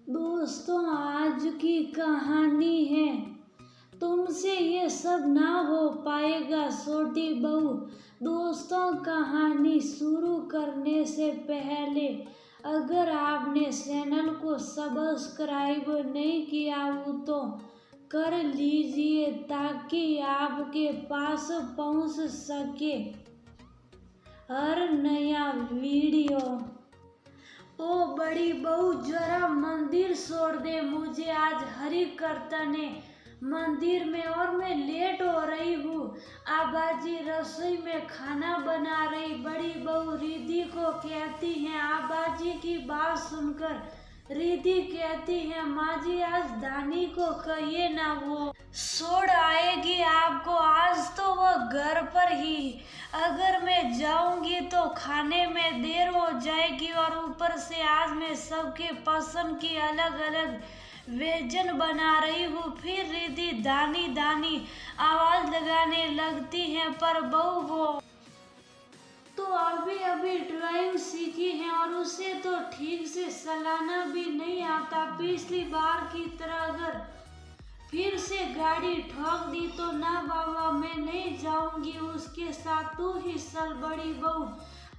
दोस्तों, आज की कहानी है तुमसे ये सब ना हो पाएगा छोटी बहू। दोस्तों, कहानी शुरू करने से पहले अगर आपने चैनल को सब्सक्राइब नहीं किया हो तो कर लीजिए ताकि आपके पास पहुंच सके हर नया वीडियो। ओ बड़ी बहू, जरा मंदिर छोड़ दे, मुझे आज हरि कीर्तन है मंदिर में और मैं लेट हो रही हूँ। आबाजी रसोई में खाना बना रही। बड़ी बहू रिद्धि को कहती है। आबाजी की बात सुनकर रिद्धि कहती है, माँ जी आज दानी को कहिए ना, वो छोड़ आएगी आपको। आज तो वह घर पर ही, अगर मैं जाऊंगी तो खाने में देर हो जाएगी और ऊपर से आज मैं सबके पसंद की अलग अलग व्यंजन बना रही हूँ। फिर रिद्धि दानी दानी आवाज लगाने लगती है, पर बहू वो तो अभी अभी ड्राइंग सीखी है और उसे तो ठीक से चलाना भी नहीं आता। पिछली बार की तरह अगर फिर से गाड़ी ठोक दी तो ना बाबा, मैं नहीं जाऊंगी उसके साथ, तू ही चल बड़ी बहू।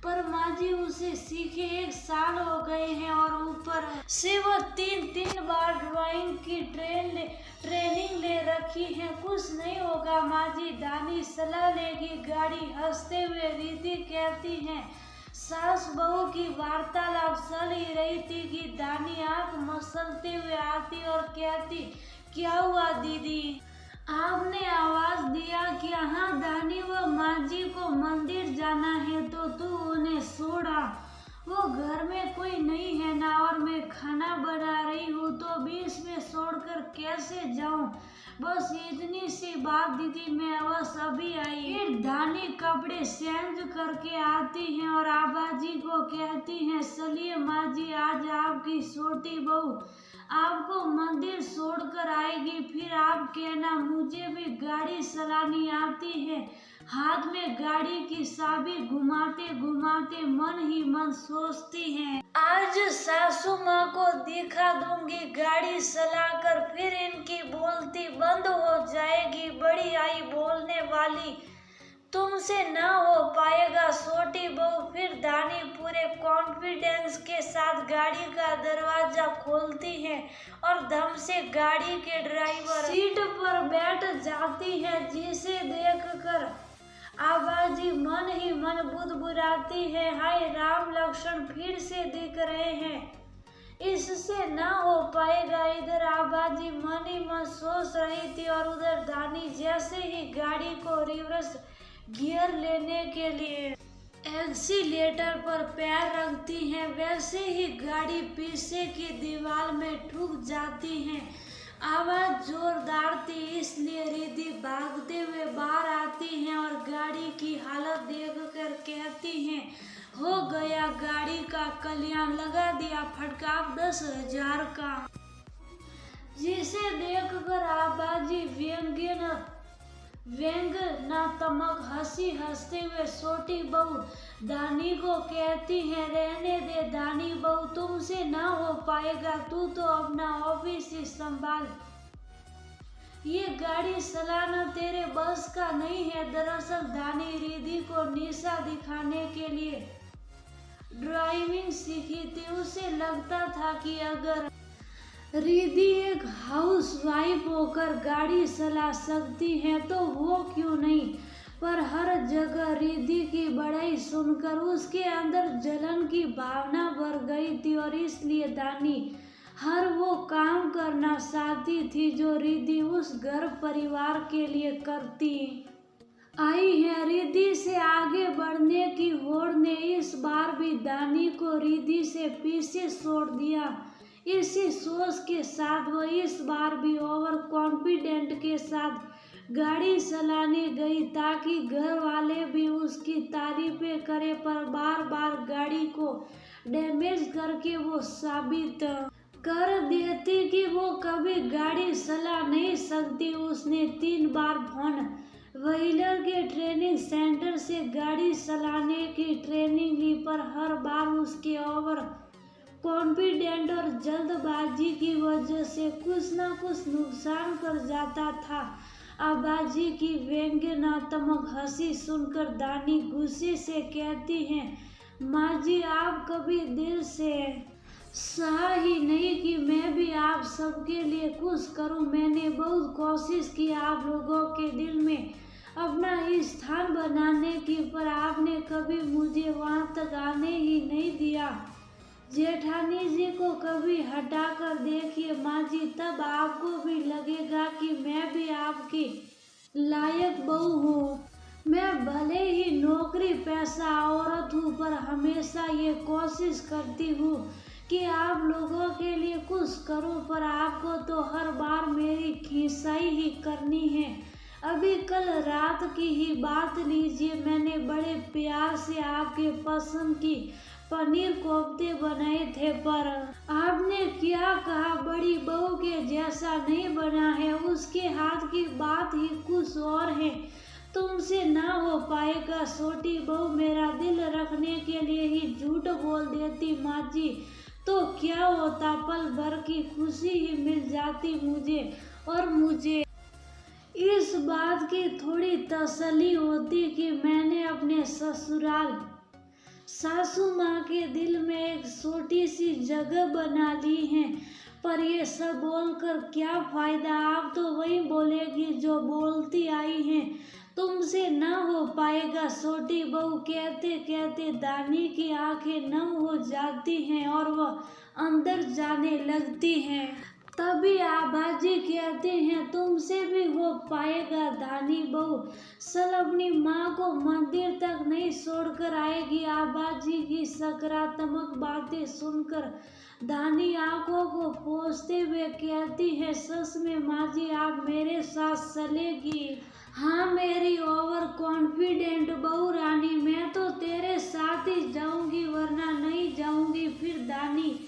पर माँ जी उसे सीखे 1 साल हो गए हैं और ऊपर से वो तीन बार ड्राइंग की ट्रेनिंग ले रखी है। कुछ नहीं होगा माँ जी, दानी सलाह लेगी गाड़ी। हंसते हुए रिद्धि कहती है। सास बहू की वार्तालाप चल ही रही थी कि दानी आंख मसलते हुए आती और कहती, क्या हुआ दीदी, आपने आवाज दिया कि हाँ दानी, वो माँ जी को मंदिर जाना है तो तू उन्हें छोड़ा। वो घर में कोई नहीं है ना और मैं खाना बना रही हूँ तो बीच में छोड़कर कैसे जाऊँ। बस इतनी सी बात दीदी, मैं बस अभी आई। फिर दानी कपड़े चेंज करके आती है और आबाजी को कहती है, चलिए माँ जी आज आपकी छोटी बहू आपको मंदिर छोड़कर आएगी। फिर आप कहना मुझे भी गाड़ी चलानी आती है। हाथ में गाड़ी की चाबी घुमाते घुमाते मन ही मन सोचती है, आज सासू माँ को दिखा दूंगी गाड़ी चलाकर, फिर इनकी बोलती बंद हो जाएगी। बड़ी आई बोलने वाली, तुमसे ना हो पाएगा छोटी बहू। फिर दानी पूरे कॉन्फिडेंस के साथ गाड़ी का दरवाजा खोलती है और दम से गाड़ी के ड्राइवर सीट पर बैठ जाती है, जिसे देखकर आबाजी मन ही मन बुदबुदाती है, हाय राम लक्ष्मण फिर से दिख रहे हैं, इससे ना हो पाएगा। इधर आबाजी मन ही मन सोच रही थी और उधर दानी जैसे ही गाड़ी को रिवर्स गियर लेने के लिए एक्सीलेटर पर पैर रखती है, वैसे ही गाड़ी पीछे की दीवार में ठुक जाती है। आवाज जोरदार थी, इसलिए रिद्धि भागते हुए बाहर आती है और गाड़ी की हालत देखकर कहती है, हो गया गाड़ी का कल्याण, लगा दिया फटका 10,000 का। जिसे देखकर आबाजी व्यंग्यात्मक हंसी हंसते हुए छोटी बहू दानी को कहती है, रहने दे दानी बहू, तुमसे ना हो पाएगा, तू तो अपना ऑफिस ही संभाल, ये गाड़ी चलाना तेरे बस का नहीं है। दरअसल दानी रिद्धि को निशा दिखाने के लिए ड्राइविंग सीखी थी। उसे लगता था कि अगर रिद्धि एक हाउसवाइफ होकर गाड़ी चला सकती है तो वो क्यों नहीं। पर हर जगह रिद्धि की बड़ाई सुनकर उसके अंदर जलन की भावना भर गई थी और इसलिए दानी हर वो काम करना चाहती थी जो रिद्धि उस घर परिवार के लिए करती आई है। रिद्धि से आगे बढ़ने की होड़ ने इस बार भी दानी को रिद्धि से पीछे छोड़ दिया। इसी सोच के साथ वो इस बार भी ओवर कॉन्फिडेंट के साथ गाड़ी चलाने गई ताकि घर वाले भी उसकी तारीफें करें, पर बार बार गाड़ी को डैमेज करके वो साबित कर देती कि वो कभी गाड़ी चला नहीं सकती। उसने 3 बार फोन व्हीलर के ट्रेनिंग सेंटर से गाड़ी चलाने की ट्रेनिंग ली, पर हर बार उसके ओवर कॉन्फिडेंट और जल्दबाजी आबाजी की वजह से कुछ ना कुछ नुकसान कर जाता था। आबाजी की व्यंग्यात्मक हंसी सुनकर दानी गुस्से से कहती हैं, माँ जी आप कभी दिल से सहा ही नहीं कि मैं भी आप सबके लिए कुछ करूं। मैंने बहुत कोशिश की आप लोगों के दिल में अपना स्थान बनाने की, पर आपने कभी मुझे वहां तक आने ही नहीं दिया। जेठानी जी को कभी हटाकर देखिए माँ जी, तब आपको भी लगेगा कि मैं भी आपकी लायक बहू हूँ। मैं भले ही नौकरी पैसा औरत हूँ, पर हमेशा ये कोशिश करती हूँ कि आप लोगों के लिए कुछ करूँ, पर आपको तो हर बार मेरी खींचाई ही करनी है। अभी कल रात की ही बात लीजिए, मैंने बड़े प्यार से आपके पसंद की पनीर कोफ्ते बनाए थे, पर आपने क्या कहा बड़ी बहू के जैसा नहीं बना है, उसके हाथ की बात ही कुछ और है, तुमसे ना हो पाएगा। छोटी बहू मेरा दिल रखने के लिए ही झूठ बोल देती माँ जी, तो क्या होता, पल भर की खुशी ही मिल जाती मुझे, और मुझे इस बात की थोड़ी तसल्ली होती कि मैंने अपने ससुराल सासू माँ के दिल में एक छोटी सी जगह बना ली है। पर ये सब बोलकर क्या फायदा, आप तो वही बोलेगी जो बोलती आई हैं, तुमसे ना हो पाएगा। छोटी बहू कहते कहते दानी की आंखें नम हो जाती हैं और वह अंदर जाने लगती हैं। तभी आबाजी कहते हैं, तुमसे भी हो पाएगा। दानी बहू सल अपनी माँ को मंदिर तक नहीं छोड़कर आएगी। आबाजी की सकारात्मक बातें सुनकर दानी आंखों को पोंछते हुए कहती है, सच में माँ जी आप मेरे साथ चलेगी? हाँ मेरी ओवर कॉन्फिडेंट बहू रानी, मैं तो तेरे साथ ही जाऊंगी वरना नहीं जाऊंगी। फिर दानी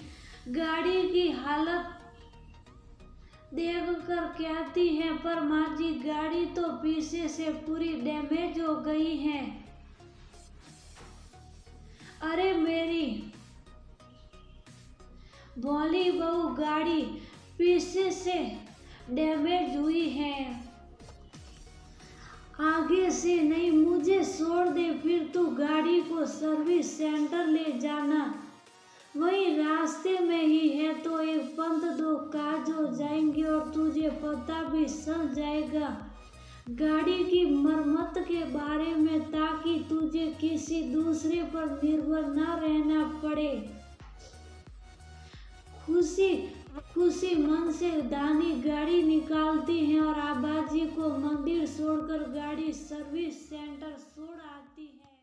गाड़ी की हालत देखकर कहती है, पर माँ जी गाड़ी तो पीछे से पूरी डैमेज हो गई है। अरे मेरी भोली बहू गाड़ी पीछे से डैमेज हुई है, आगे से नहीं, मुझे छोड़ दे। फिर तू गाड़ी को सर्विस सेंटर ले जाना, वही रास्ते में ही है, तो एक पंथ दो काज हो जाएंगे और तुझे पता भी चल जाएगा गाड़ी की मरम्मत के बारे में, ताकि तुझे किसी दूसरे पर निर्भर न रहना पड़े। खुशी खुशी मन से दानी गाड़ी निकालती है और आबाजी को मंदिर छोड़कर गाड़ी सर्विस सेंटर छोड़ आती है।